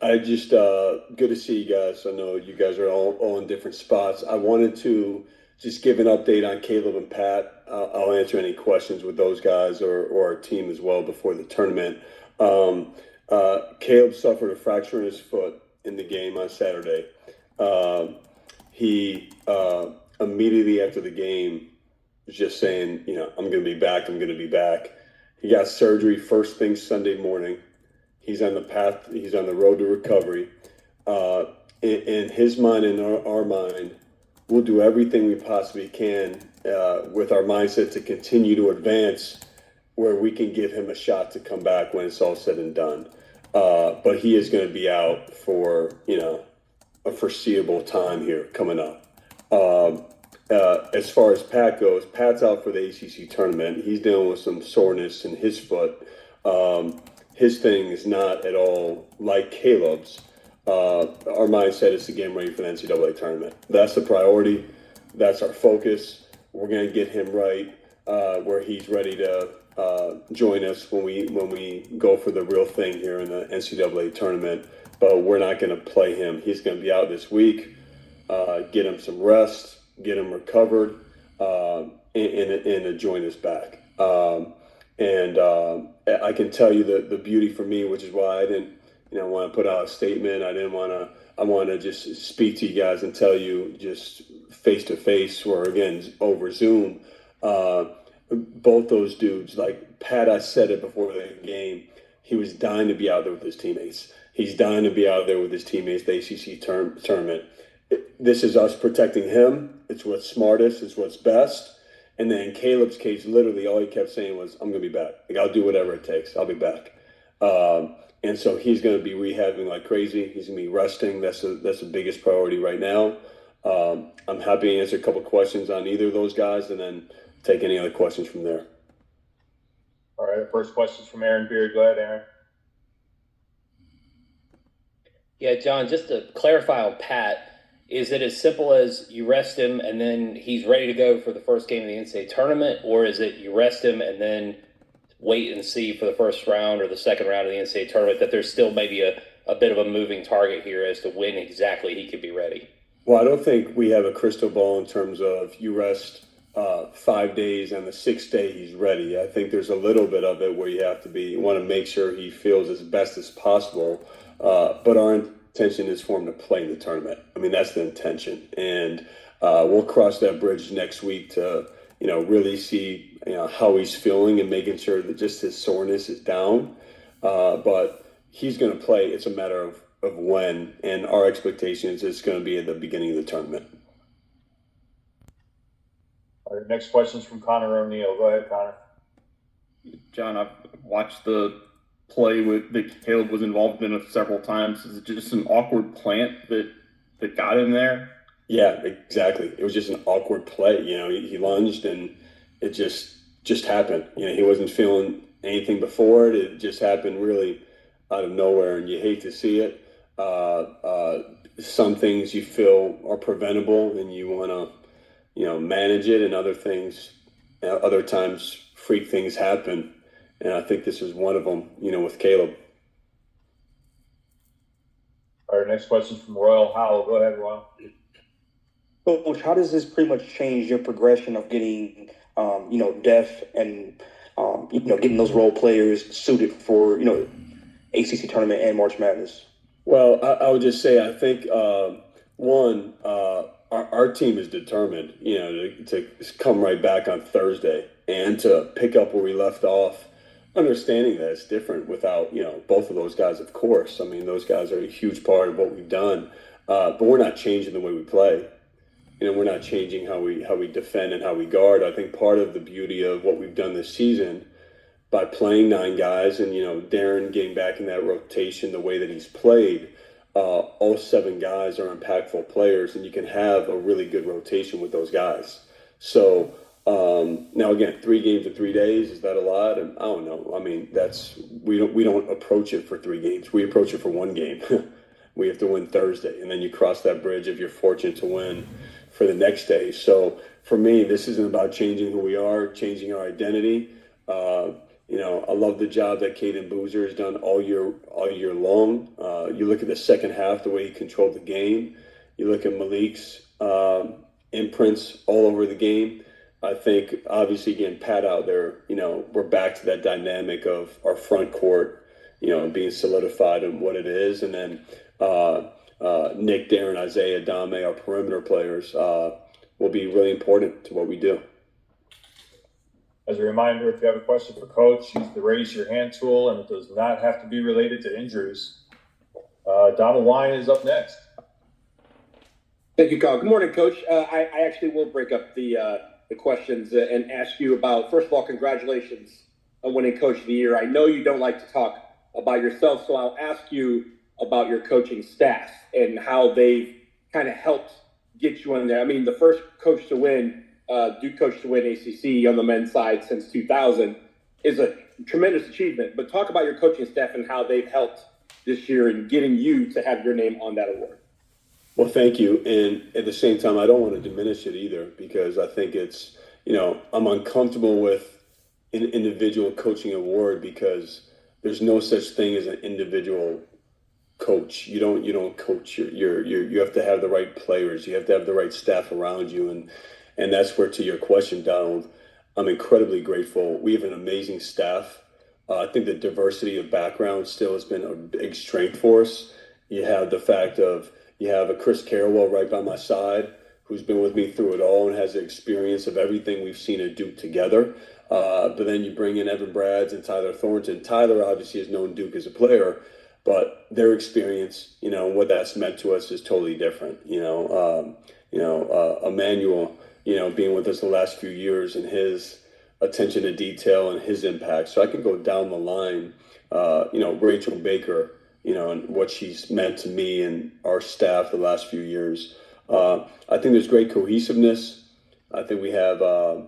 I just good to see you guys. I know you guys are all in different spots. I wanted to just give an update on Caleb and Pat. I'll answer any questions with those guys or our team as well before the tournament. Um, Caleb suffered a fracture in his foot in the game on Saturday. Um, he immediately after the game was just saying, I'm going to be back. I'm going to be back. He got surgery first thing Sunday morning. He's on the path. He's on the road to recovery. Uh, in his mind and our mind, we'll do everything we possibly can with our mindset to continue to advance, where we can give him a shot to come back when it's all said and done. But he is going to be out for a foreseeable time here coming up. As far as Pat goes, Pat's out for the ACC tournament. He's dealing with some soreness in his foot. His thing is not at all like Caleb's. Our mindset is to get him ready for the NCAA tournament. That's the priority. That's our focus. We're going to get him right where he's ready to join us when we go for the real thing here in the NCAA tournament. But we're not going to play him. He's going to be out this week. Get him some rest, get him recovered, and join us back. And I can tell you the beauty for me, which is why I didn't, want to put out a statement. I want to just speak to you guys and tell you just face to face or again over Zoom. Both those dudes, like Pat, I said it before the game, he was dying to be out there with his teammates. He's dying to be out there with his teammates, the ACC tournament. This is us protecting him. It's what's smartest. It's what's best. And then in Caleb's case, literally all he kept saying was, I'm going to be back. Like, I'll do whatever it takes. I'll be back. And so he's going to be rehabbing like crazy. He's going to be resting. That's the biggest priority right now. I'm happy to answer a couple questions on either of those guys and then take any other questions from there. All right. First question's from Aaron Beard. Go ahead, Aaron. Yeah, John, just to clarify on Pat, is it as simple as you rest him and then he's ready to go for the first game of the NCAA tournament, or is it you rest him and then wait and see for the first round or the second round of the NCAA tournament, that there's still maybe a bit of a moving target here as to when exactly he could be ready? Well, I don't think we have a crystal ball in terms of you rest 5 days and the sixth day he's ready. I think there's a little bit of it where you want to make sure he feels as best as possible. But our intention is for him to play in the tournament. I mean, that's the intention. And we'll cross that bridge next week to, really see, how he's feeling and making sure that just his soreness is down. But he's going to play. It's a matter of when. And our expectation is it's going to be at the beginning of the tournament. All right, next question's from Connor O'Neill. Go ahead, Connor. John, I've watched the play that Caleb was involved in several times. Is it just an awkward plant that got him there? Yeah, exactly. It was just an awkward play. He lunged and it just happened. He wasn't feeling anything before it. It just happened really out of nowhere, and you hate to see it. Some things you feel are preventable and you want to, manage it, and other things, other times freak things happen. And I think this is one of them, with Caleb. All right, next question from Royal Howell. Go ahead, Royal. Coach, how does this pretty much change your progression of getting, depth and, getting those role players suited for, ACC tournament and March Madness? Well, I would just say I think, our team is determined, to come right back on Thursday and to pick up where we left off, understanding that it's different without, both of those guys, of course. I mean, those guys are a huge part of what we've done, but we're not changing the way we play. We're not changing how we defend and how we guard. I think part of the beauty of what we've done this season by playing 9 guys and, Darren getting back in that rotation the way that he's played, all 7 guys are impactful players, and you can have a really good rotation with those guys. So now again, 3 games in 3 days, is that a lot? And I don't know. I mean, we don't approach it for 3 games. We approach it for 1 game. We have to win Thursday, and then you cross that bridge if you're fortunate to win for the next day. So for me, this isn't about changing who we are, changing our identity. I love the job that Caden Boozer has done all year long. You look at the second half, the way he controlled the game. You look at Malik's imprints all over the game. I think obviously getting Pat out there, we're back to that dynamic of our front court, being solidified in what it is, and then Nick, Darren, Isaiah, Dame, our perimeter players will be really important to what we do. As a reminder, if you have a question for Coach, use the raise your hand tool, and it does not have to be related to injuries. Donald Wine is up next. Thank you, Carl. Good morning, Coach. I actually will break up the questions and ask you about, first of all, congratulations on winning Coach of the Year. I know you don't like to talk about yourself, so I'll ask you about your coaching staff and how they've kind of helped get you in there. I mean, the first coach to win, Duke coach to win ACC on the men's side since 2000 is a tremendous achievement. But talk about your coaching staff and how they've helped this year in getting you to have your name on that award. Well, thank you. And at the same time, I don't want to diminish it either, because I think it's, I'm uncomfortable with an individual coaching award because there's no such thing as an individual coach. You don't coach you have to have the right players. You have to have the right staff around you. And that's where, to your question, Donald, I'm incredibly grateful. We have an amazing staff. I think the diversity of background still has been a big strength for us. You have the fact of, you have a Chris Carrawell right by my side, who's been with me through it all and has the experience of everything we've seen at Duke together. But then you bring in Evan Brads and Tyler Thornton. Tyler obviously has known Duke as a player, but their experience, what that's meant to us is totally different. Emmanuel, being with us the last few years and his attention to detail and his impact. So I can go down the line. Rachel Baker, and what she's meant to me and our staff the last few years. I think there's great cohesiveness. I think we have a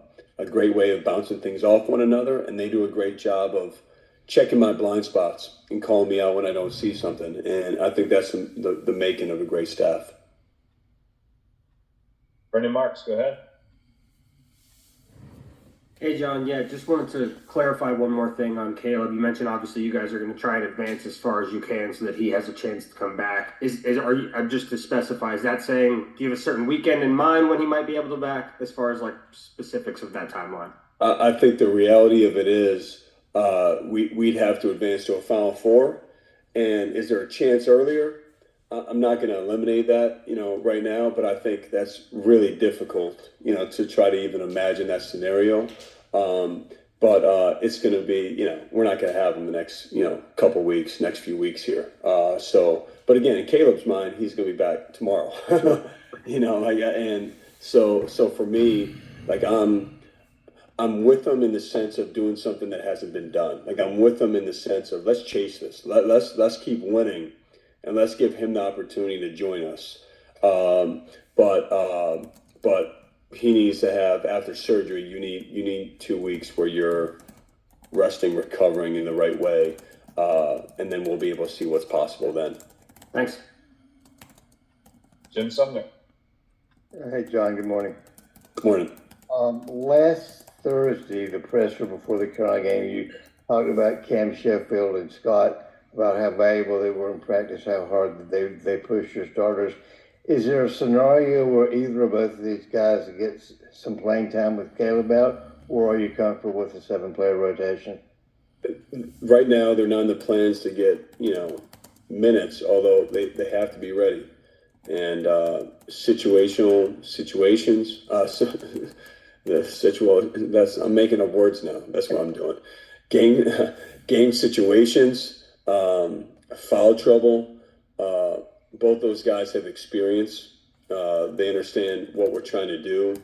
great way of bouncing things off one another, and they do a great job of checking my blind spots and calling me out when I don't see something. And I think that's the making of a great staff. Brendan Marks, go ahead. Hey, John. Yeah, just wanted to clarify one more thing on Caleb. You mentioned obviously you guys are going to try and advance as far as you can so that he has a chance to come back. Are you just to specify? Is that saying, do you have a certain weekend in mind when he might be able to back? As far as like specifics of that timeline. I think the reality of it is we'd have to advance to a Final Four, and is there a chance earlier? I'm not going to eliminate that, right now, but I think that's really difficult, to try to even imagine that scenario. But it's going to be, we're not going to have him the next, couple weeks, next few weeks here. But again, in Caleb's mind, he's going to be back tomorrow, and so for me, like I'm with them in the sense of doing something that hasn't been done. Like I'm with them in the sense of let's chase this, let's keep winning. And let's give him the opportunity to join us. But he needs to have, after surgery, you need 2 weeks where you're resting, recovering in the right way, and then we'll be able to see what's possible then. Thanks. Jim Sumner. Hey, John, good morning. Good morning. Last Thursday, the presser before the Carolina game, you talked about Cam Sheffield and Scott, about how valuable they were in practice, how hard they push your starters. Is there a scenario where either or both of these guys get some playing time with Caleb out, or are you comfortable with a 7-player rotation? Right now, they're not in the plans to get, minutes, although they have to be ready. And situations, I'm making up words now. That's what I'm doing. Game situations, foul trouble. Both those guys have experience. They understand what we're trying to do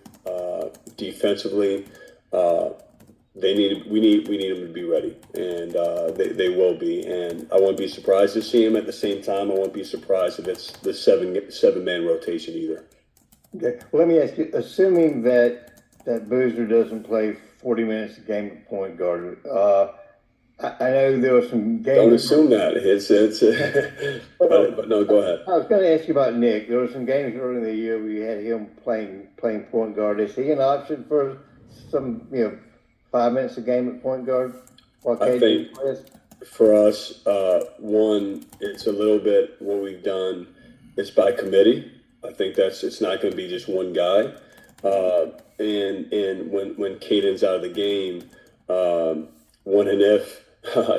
defensively. We need them to be ready, and they will be. And I won't be surprised to see them. At the same time, I won't be surprised if it's the seven-man rotation either. Okay. Well, let me ask you, assuming that Boozer doesn't play 40 minutes a game at point guard, I know there were some games. Don't assume that. But no, go ahead. I was going to ask you about Nick. There were some games early in the year where you had him playing point guard. Is he an option for some, 5 minutes a game at point guard? What I Cade think- did with? For us, one, it's a little bit what we've done. It's by committee. I think it's not going to be just one guy. And when Caden's out of the game, when and if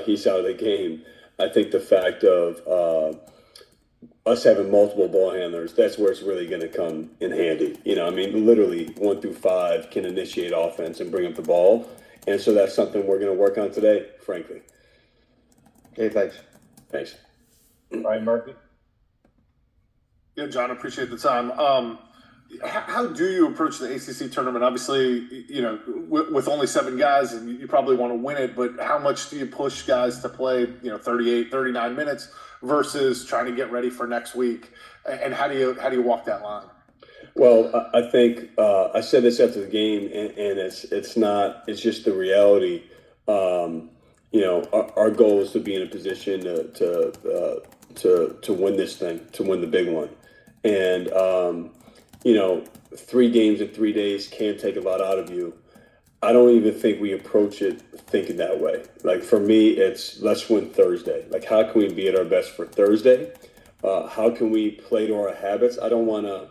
he's out of the game, I think the fact of us having multiple ball handlers, that's where it's really going to come in handy. I mean, literally 1 through 5 can initiate offense and bring up the ball. And so that's something we're going to work on today, frankly. Okay, thanks. Thanks. Ryan Murphy. Yeah, John, appreciate the time. How do you approach the ACC tournament? Obviously, with only 7 guys, and you probably want to win it, but how much do you push guys to play, 38, 39 minutes versus trying to get ready for next week? And how do you walk that line? Well, I think I said this after the game, and it's just the reality. Our goal is to be in a position to win this thing, to win the big one. And 3 games in 3 days can take a lot out of you. I don't even think we approach it thinking that way. Like, for me, it's let's win Thursday. Like, how can we be at our best for Thursday? How can we play to our habits? I don't want to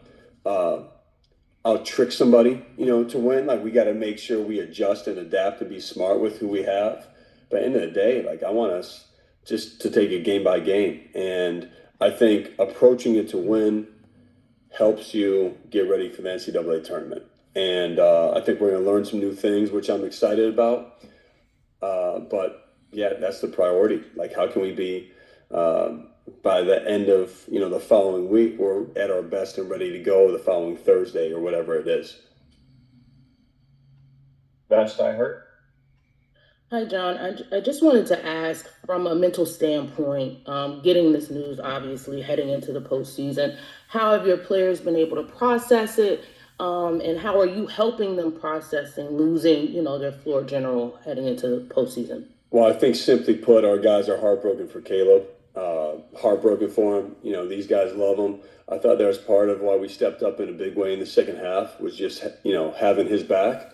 out trick somebody, to win. Like, we got to make sure we adjust and adapt to be smart with who we have. But at the end of the day, like, I want us just to take it game by game. And I think approaching it to win helps you get ready for the NCAA tournament. And I think we're going to learn some new things, which I'm excited about. But yeah, that's the priority. Like, how can we be by the end of the following week, we're at our best and ready to go the following Thursday or whatever it is. Van Steinhurt. Hi, John. I just wanted to ask, from a mental standpoint, getting this news, obviously, heading into the postseason, how have your players been able to process it? And how are you helping them processing losing, their floor general heading into the postseason? Well, I think simply put, our guys are heartbroken for Caleb, heartbroken for him. These guys love him. I thought that was part of why we stepped up in a big way in the second half, was just, having his back.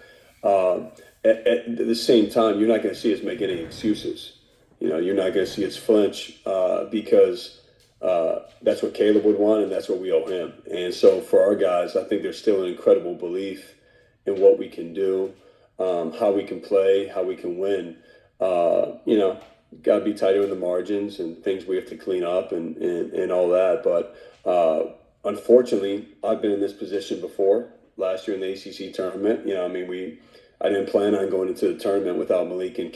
At the same time, you're not going to see us make any excuses. You're not going to see us flinch because that's what Caleb would want, and that's what we owe him. And so for our guys, I think there's still an incredible belief in what we can do, how we can play, how we can win. Got to be tighter in the margins and things we have to clean up and all that. But unfortunately, I've been in this position before. Last year in the ACC tournament, I didn't plan on going into the tournament without Malik and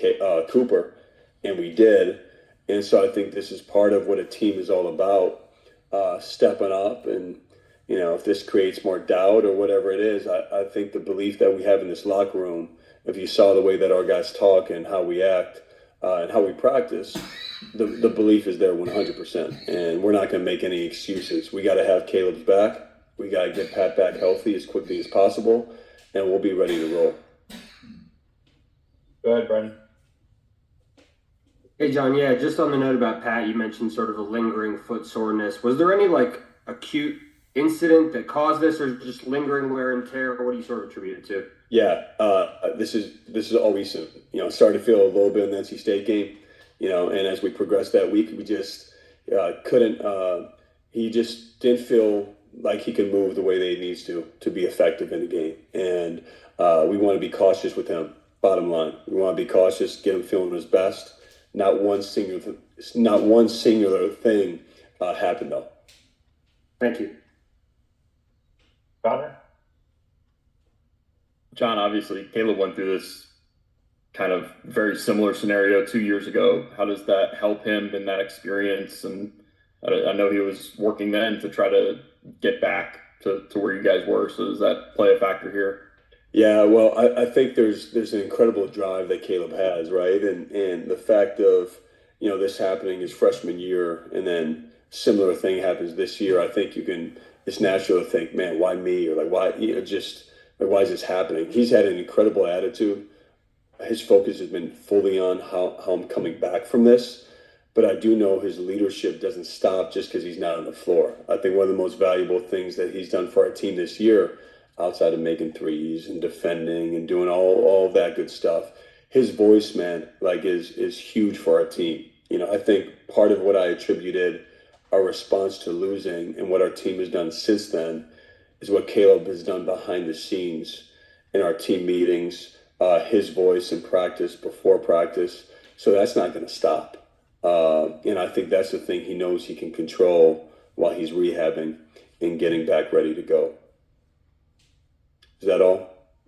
Cooper, and we did. And so I think this is part of what a team is all about, stepping up. And, if this creates more doubt or whatever it is, I think the belief that we have in this locker room, if you saw the way that our guys talk and how we act and how we practice, the belief is there 100%. And we're not going to make any excuses. We got to have Caleb's back. We got to get Pat back healthy as quickly as possible, and we'll be ready to roll. Go ahead, Brendan. Hey, John, yeah, just on the note about Pat, you mentioned sort of a lingering foot soreness. Was there any, acute incident that caused this, or just lingering wear and tear, or what do you sort of attribute it to? Yeah, this is all recent. Started to feel a little bit in the NC State game, and as we progressed that week, we just couldn't. He just didn't feel like he could move the way that he needs to be effective in the game, and we want to be cautious with him. Bottom line, we want to be cautious, get him feeling his best. Not one singular thing happened though. Thank you. Connor. John, obviously, Caleb went through this kind of very similar scenario 2 years ago. How does that help him in that experience? And I know he was working then to try to get back to where you guys were. So does that play a factor here? Yeah, well, I think there's an incredible drive that Caleb has, right? And the fact of, this happening his freshman year, and then similar thing happens this year, I think it's natural to think, man, why me? Or why, why is this happening? He's had an incredible attitude. His focus has been fully on how I'm coming back from this. But I do know his leadership doesn't stop just because he's not on the floor. I think one of the most valuable things that he's done for our team this year, outside of making threes and defending and doing all of that good stuff, his voice, man, like is huge for our team. You know, I think part of what I attributed our response to losing and what our team has done since then is what Caleb has done behind the scenes in our team meetings, his voice in practice, before practice. So that's not going to stop. And I think that's the thing he knows he can control while he's rehabbing and getting back ready to go. Is that all?